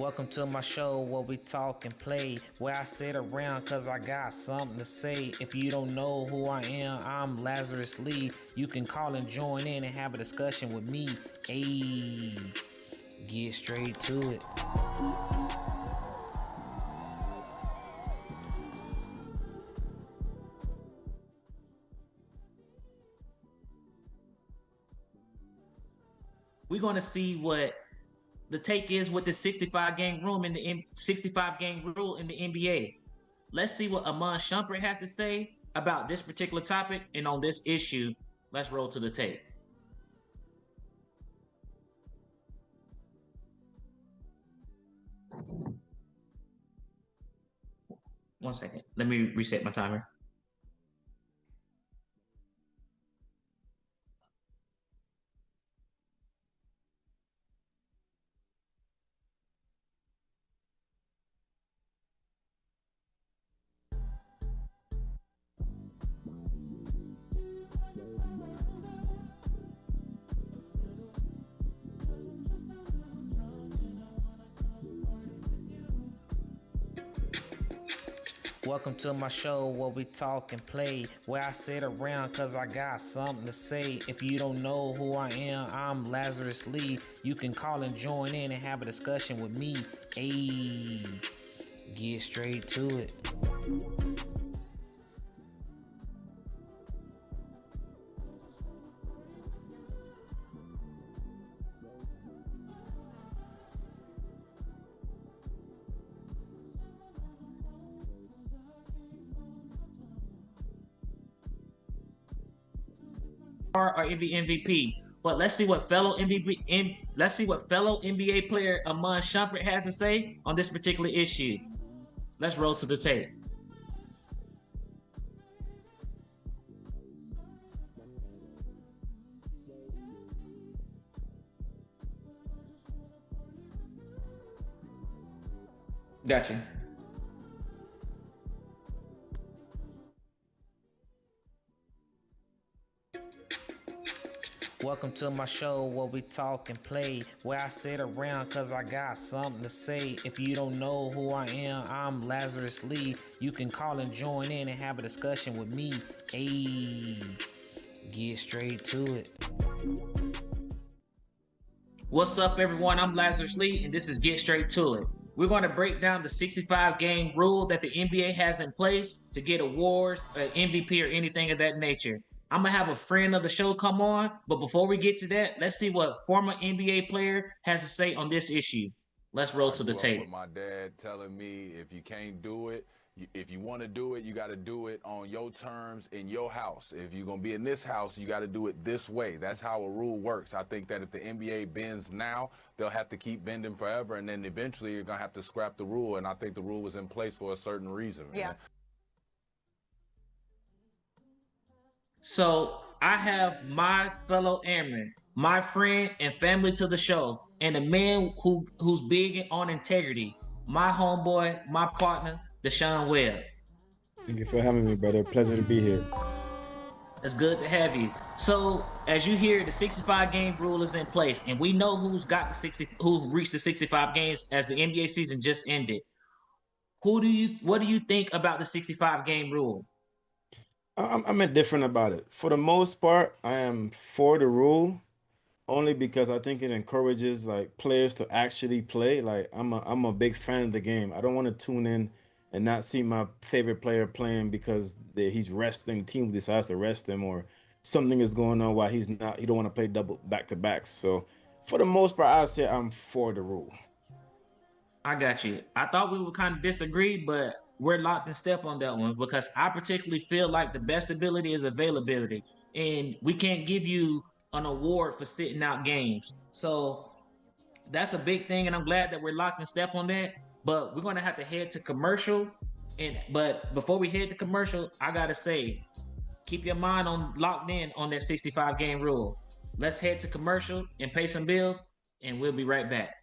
Welcome to my show where we talk and play, where I sit around cause I got something to say. If you don't know who I am, I'm Lazarus Lee. You can call and join in and have a discussion with me. Ayy, get straight to it. We're gonna see what the take is with the 65 game room in the 65 game rule in the NBA. Let's see what Amon Shumpert has to say about this particular topic and on this issue. Let's roll to the tape. One second. Let me reset my timer. Welcome to my show where we talk and play, where I sit around cause I got something to say. If you don't know who I am, I'm Lazarus Lee. You can call and join in and have a discussion with me. Ayy, get straight to it. Or the MVP. But let's see what fellow NBA player Amon Shumpert has to say on this particular issue. Let's roll to the tape. Gotcha. Welcome to my show where we talk and play, where I sit around cause I got something to say. If you don't know who I am, I'm Lazarus Lee. You can call and join in and have a discussion with me. Ayy, get straight to it. What's up, everyone? I'm Lazarus Lee, and this is Get Straight to It. We're going to break down the 65 game rule that the NBA has in place to get awards, MVP, or anything of that nature. I'm gonna have a friend of the show come on, but before we get to that, let's see what former NBA player has to say on this issue. Let's roll to the tape. With my dad telling me if you can't do it, if you want to do it, you got to do it on your terms in your house. If you're going to be in this house, you got to do it this way. That's how a rule works. I think that if the NBA bends now, they'll have to keep bending forever, and then eventually you're going to have to scrap the rule, and I think the rule was in place for a certain reason. Yeah. So I have my fellow airman, my friend and family to the show, and a man who's big on integrity, my homeboy, my partner, Deshaun Webb. Thank you for having me, brother. Pleasure to be here. It's good to have you. So as you hear, the 65 game rule is in place, and we know who reached the 65 games as the NBA season just ended. What do you think about the 65 game rule? I'm indifferent about it. For the most part, I am for the rule only because I think it encourages like players to actually play. Like I'm a big fan of the game. I don't want to tune in and not see my favorite player playing because he's resting. The team decides to rest him or something is going on while he's not. He don't want to play double back to backs. So for the most part, I say I'm for the rule. I got you. I thought we would kind of disagree, but we're locked in step on that one because I particularly feel like the best ability is availability, and we can't give you an award for sitting out games. So that's a big thing, and I'm glad that we're locked in step on that. But we're gonna have to head to commercial, but before we head to commercial, I gotta say, keep your mind on locked in on that 65 game rule. Let's head to commercial and pay some bills, and we'll be right back.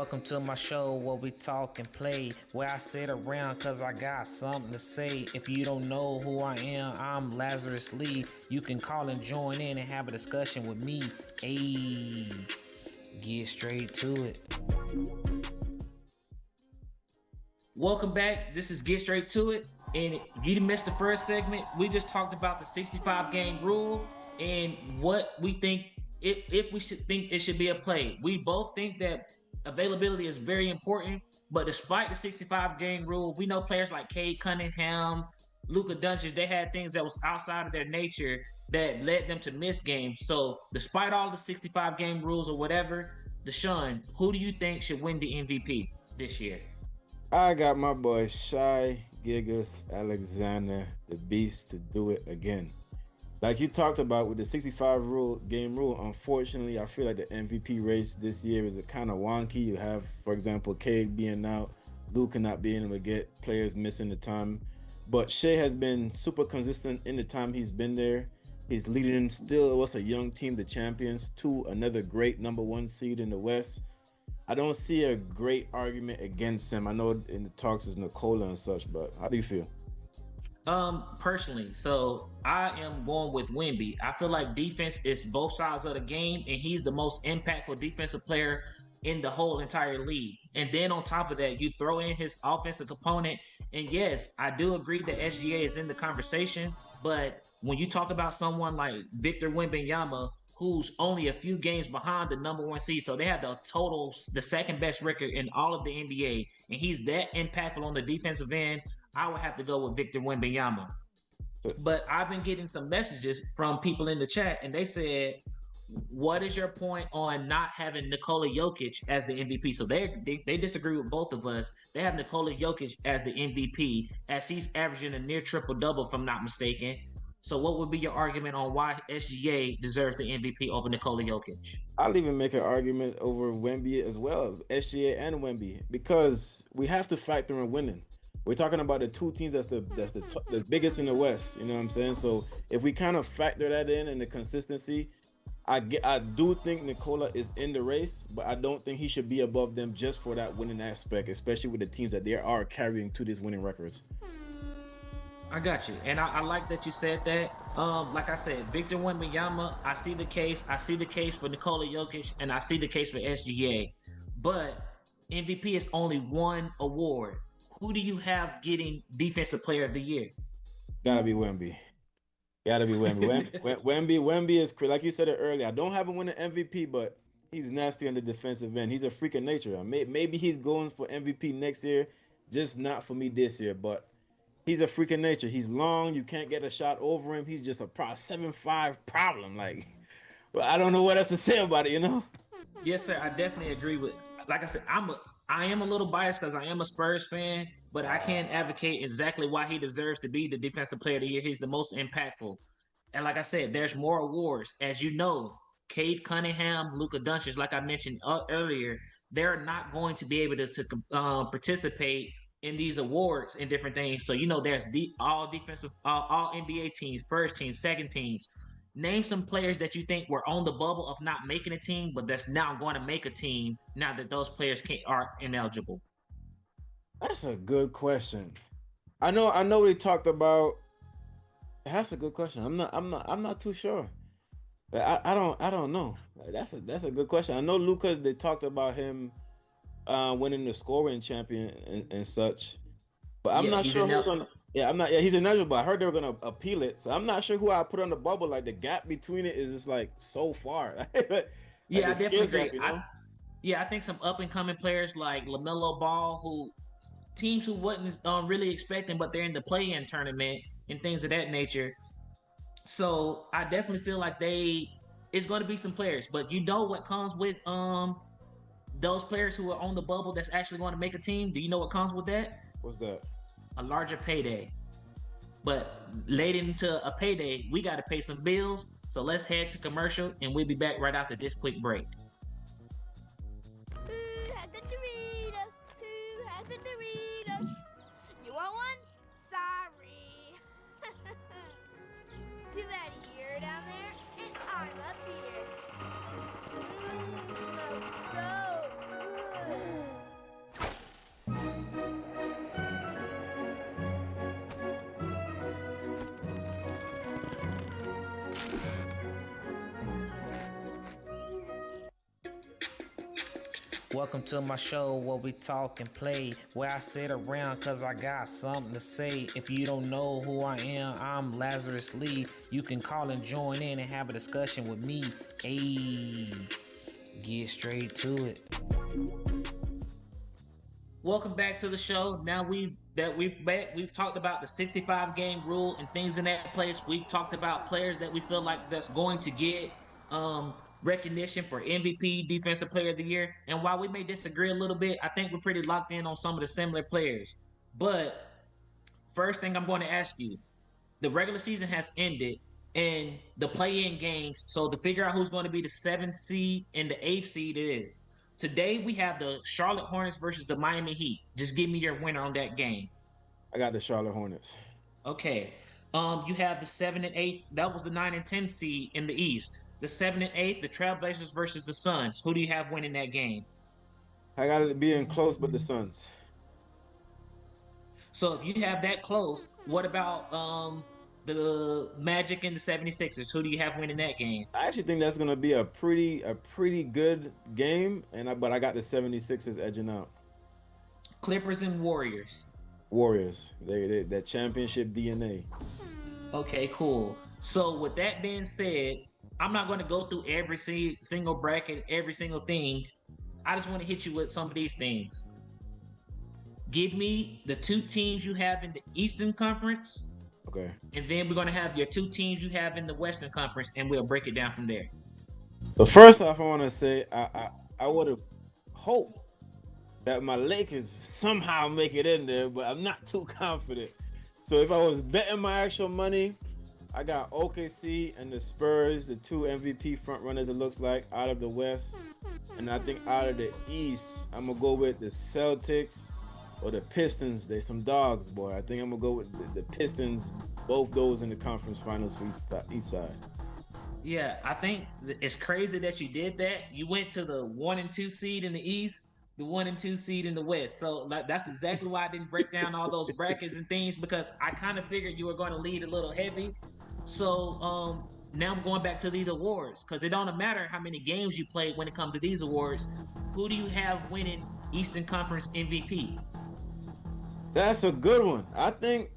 welcome to my show where we talk and play. Where I sit around cause I got something to say. If you don't know who I am, I'm Lazarus Lee. You can call and join in and have a discussion with me. Ayy, get straight to it. Welcome back. This is Get Straight to It. And if you missed the first segment, we just talked about the 65 game rule and what we think if we should think it should be a play. We both think that availability is very important, but despite the 65 game rule, we know players like Cade Cunningham, Luka Doncic, they had things that was outside of their nature that led them to miss games. So despite all the 65 game rules or whatever, Deshaun, who do you think should win the MVP this year? I got my boy Shai Gilgeous-Alexander, the beast, to do it again. Like you talked about with the 65 game rule, unfortunately, I feel like the MVP race this year is kind of wonky. You have, for example, Cade being out, Luka not being able to get players missing the time. But Shai has been super consistent in the time he's been there. He's leading still what's a young team, the champions, to another great #1 seed in the West. I don't see a great argument against him. I know in the talks is Nikola and such, but how do you feel? Personally, so I am going with Wemby. I feel like defense is both sides of the game, and he's the most impactful defensive player in the whole entire league. And then on top of that, you throw in his offensive component. And yes, I do agree that SGA is in the conversation, but when you talk about someone like Victor Wembanyama, who's only a few games behind the #1 seed, so they have the second best record in all of the NBA, and he's that impactful on the defensive end, I would have to go with Victor Wembanyama. But I've been getting some messages from people in the chat, and they said, what is your point on not having Nikola Jokic as the MVP? So they disagree with both of us. They have Nikola Jokic as the MVP, as he's averaging a near triple-double, if I'm not mistaken. So what would be your argument on why SGA deserves the MVP over Nikola Jokic? I'll even make an argument over Wemby as well, SGA and Wemby, because we have to factor in winning. We're talking about the two teams that's the biggest in the West. You know what I'm saying? So if we kind of factor that in and the consistency, I do think Nikola is in the race, but I don't think he should be above them just for that winning aspect, especially with the teams that they are carrying to these winning records. I got you, and I like that you said that. Like I said, Victor Wembanyama, I see the case. I see the case for Nikola Jokic, and I see the case for SGA. But MVP is only one award. Who do you have getting Defensive Player of the Year? Gotta be Wemby. Wemby is, like you said it earlier, I don't have him win an MVP, but he's nasty on the defensive end. He's a freak of nature. Maybe he's going for MVP next year, just not for me this year, but he's a freak of nature. He's long. You can't get a shot over him. He's just a 7'5" problem. Like, well, I don't know what else to say about it, you know? Yes, sir. I definitely agree with, like I said, I am a little biased because I am a Spurs fan, but I can't advocate exactly why he deserves to be the Defensive Player of the Year. He's the most impactful. And like I said, there's more awards. As you know, Cade Cunningham, Luka Doncic, like I mentioned earlier, they're not going to be able to participate in these awards and different things. So, you know, there's all NBA teams, first teams, second teams. Name some players that you think were on the bubble of not making a team, but that's now going to make a team now that those players are ineligible. That's a good question. I know we talked about. That's a good question. I'm not too sure. I don't know. That's a good question. I know Luka, they talked about him winning the scoring champion and such, but I'm not sure who's on. Yeah, I'm not. Yeah, he's ineligible. But I heard they were gonna appeal it, so I'm not sure who I put on the bubble. Like the gap between it is just like so far. Like yeah, I definitely agree. Gap, you know? I think some up and coming players like LaMelo Ball, who teams who wasn't really expecting, but they're in the play-in tournament and things of that nature. So I definitely feel like it's going to be some players, but you know what comes with those players who are on the bubble that's actually going to make a team? Do you know what comes with that? What's that? A larger payday. But late into a payday, we got to pay some bills. So let's head to commercial, and we'll be back right after this quick break. Who has the Doritos? Who has the Doritos? You want one? Sorry. Too bad you're down there, and I'm up here. Smells so good. Welcome to my show where we talk and play, where I sit around cause I got something to say. If you don't know who I am, I'm Lazarus Lee. You can call and join in and have a discussion with me. Hey, get straight to it. Welcome back to the show. Now we've talked about the 65 game rule and things in that place. We've talked about players that we feel like that's going to get recognition for MVP, Defensive Player of the Year. And while we may disagree a little bit, I think we're pretty locked in on some of the similar players. But first thing I'm going to ask you, the regular season has ended and the play-in games. So to figure out who's going to be the seventh seed and the eighth seed is. Today we have the Charlotte Hornets versus the Miami Heat. Just give me your winner on that game. I got the Charlotte Hornets. Okay. You have the 7 and 8. That was the 9 and 10 seed in the East. The 7 and 8, the Trailblazers versus the Suns. Who do you have winning that game? I got it being close, but the Suns. So if you have that close, what about the Magic and the 76ers? Who do you have winning that game? I actually think that's gonna be a pretty good game, but I got the 76ers edging out. Clippers and Warriors. Warriors. They that championship DNA. Okay, cool. So with that being said, I'm not going to go through every single bracket, every single thing. I just want to hit you with some of these things. Give me the two teams you have in the Eastern Conference. Okay. And then we're going to have your two teams you have in the Western Conference, and we'll break it down from there. But first off, I want to say I would have hoped that my Lakers somehow make it in there, but I'm not too confident. So if I was betting my actual money, I got OKC and the Spurs, the two MVP front runners, it looks like, out of the West. And I think out of the East, I'm going to go with the Celtics or the Pistons. They some dogs, boy. I think I'm going to go with the Pistons, both those in the conference finals for each side. Yeah, I think it's crazy that you did that. You went to the 1 and 2 seed in the East, the 1 and 2 seed in the West. So like that's exactly why I didn't break down all those brackets and things, because I kind of figured you were going to lead a little heavy. So now I'm going back to these awards, because it don't matter how many games you played when it comes to these awards. Who do you have winning Eastern Conference MVP? That's a good one. I think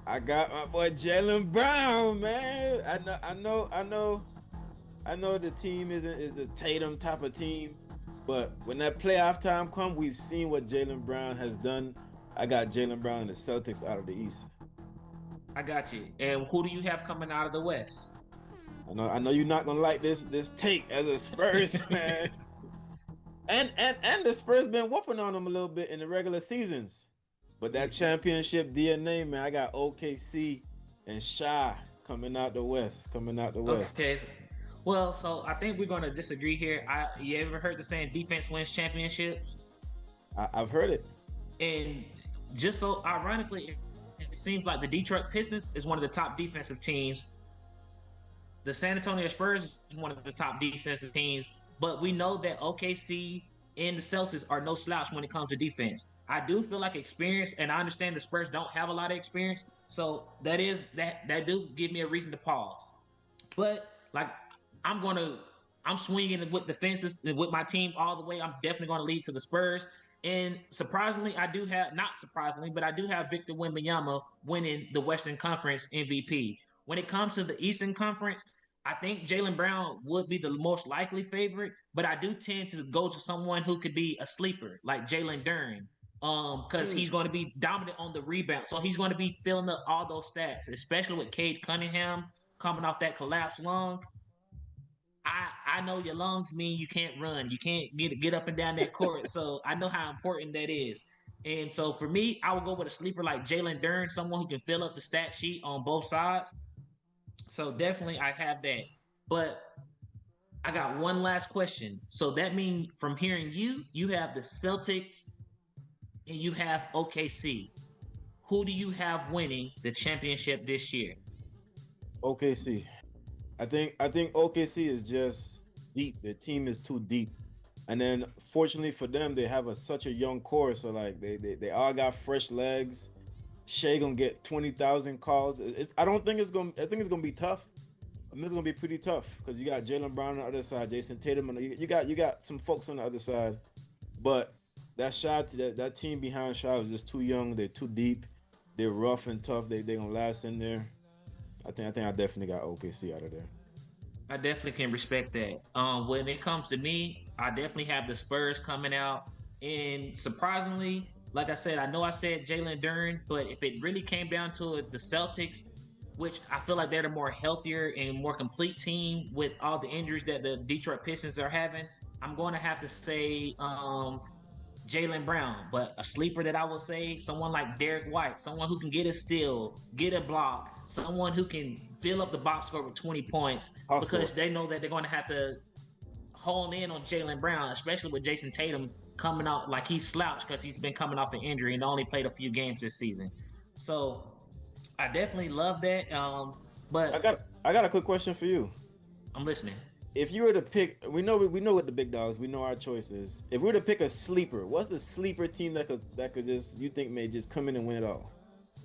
I got my boy Jaylen Brown, man. I know the team is a Tatum type of team, but when that playoff time comes, we've seen what Jaylen Brown has done. I got Jaylen Brown and the Celtics out of the East. I got you. And who do you have coming out of the West? I know you're not gonna like this take as a Spurs fan. And the Spurs been whooping on them a little bit in the regular seasons. But that championship DNA, man, I got OKC and Shy coming out the West. Okay. Well, so I think we're gonna disagree here. You ever heard the saying defense wins championships? I've heard it. And just so ironically, it seems like the Detroit Pistons is one of the top defensive teams. The San Antonio Spurs is one of the top defensive teams, but we know that OKC and the Celtics are no slouch when it comes to defense. I do feel like experience, and I understand the Spurs don't have a lot of experience, so that do give me a reason to pause. But like I'm swinging with the fences with my team all the way. I'm definitely going to lead to the Spurs. And surprisingly, not surprisingly, but I do have Victor Wembanyama winning the Western Conference MVP. When it comes to the Eastern Conference, I think Jaylen Brown would be the most likely favorite, but I do tend to go to someone who could be a sleeper, like Jalen Duren, because he's going to be dominant on the rebound. So he's going to be filling up all those stats, especially with Cade Cunningham coming off that collapsed lung. I know your lungs mean you can't run. You can't get up and down that court. So I know how important that is. And so for me, I would go with a sleeper like Jalen Duren, someone who can fill up the stat sheet on both sides. So definitely I have that. But I got one last question. So that means from hearing you have the Celtics and you have OKC. Who do you have winning the championship this year? OKC. I think OKC is just deep. Their team is too deep. And then fortunately for them, they have such a young core. So like they all got fresh legs. Shea gonna get 20,000 calls. I think it's gonna be tough. I mean, it's gonna be pretty tough because you got Jalen Brown on the other side, Jason Tatum, and you got some folks on the other side. But that team behind Shot is just too young. They're too deep. They're rough and tough. They gonna last in there. I definitely got OKC out of there. I definitely can respect that. When it comes to me, I definitely have the Spurs coming out. And surprisingly, like I said, I know I said Jalen Duren, but if it really came down to it, the Celtics, which I feel like they're the more healthier and more complete team with all the injuries that the Detroit Pistons are having, I'm going to have to say Jalen Brown. But a sleeper that I would say, someone like Derek White, someone who can get a steal, get a block, someone who can fill up the box score with 20 points Also, because they know that they're going to have to hone in on Jalen Brown, especially with Jason Tatum coming out like he's slouched because he's been coming off an injury and only played a few games this season. So I definitely love that. But I got a quick question for you. I'm listening. If you were to pick, we know what the big dogs. We know our choices. If we were to pick a sleeper, what's the sleeper team that could just you think may just come in and win it all?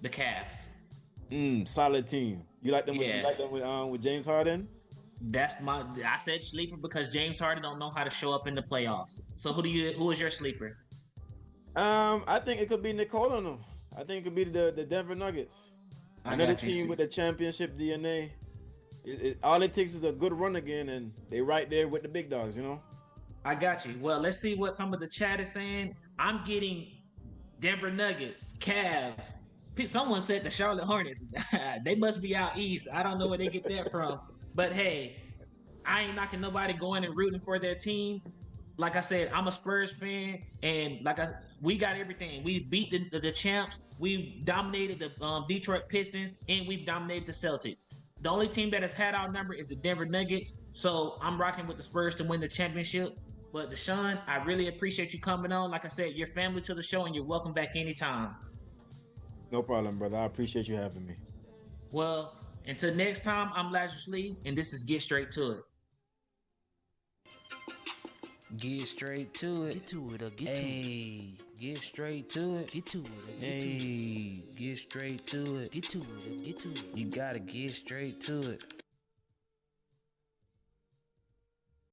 The Cavs. Solid team. You like them? Yeah. You like them with James Harden? I said sleeper because James Harden don't know how to show up in the playoffs. So who is your sleeper? I think it could be Nicole on them. I think it could be the Denver Nuggets. Another team with the championship DNA. All it takes is a good run again, and they right there with the big dogs, you know? I got you. Well, let's see what some of the chat is saying. I'm getting Denver Nuggets, Cavs. Someone said the Charlotte Hornets. They must be out east. I don't know where they get that from. But hey, I ain't knocking nobody going and rooting for their team. Like I said, I'm a Spurs fan, and we got everything. We beat the champs. We've dominated the Detroit Pistons, and we've dominated the Celtics. The only team that has had our number is the Denver Nuggets. So I'm rocking with the Spurs to win the championship. But Deshaun, I really appreciate you coming on. Like I said, you're family to the show, and you're welcome back anytime. No problem, brother. I appreciate you having me. Well, until next time, I'm Lazrus Lee, and this is Get Straight to It. Get straight to it. Get to it, get to it. Get straight to it. Get to it, Hey, get straight to it. get to it, get to it. You gotta get straight to it.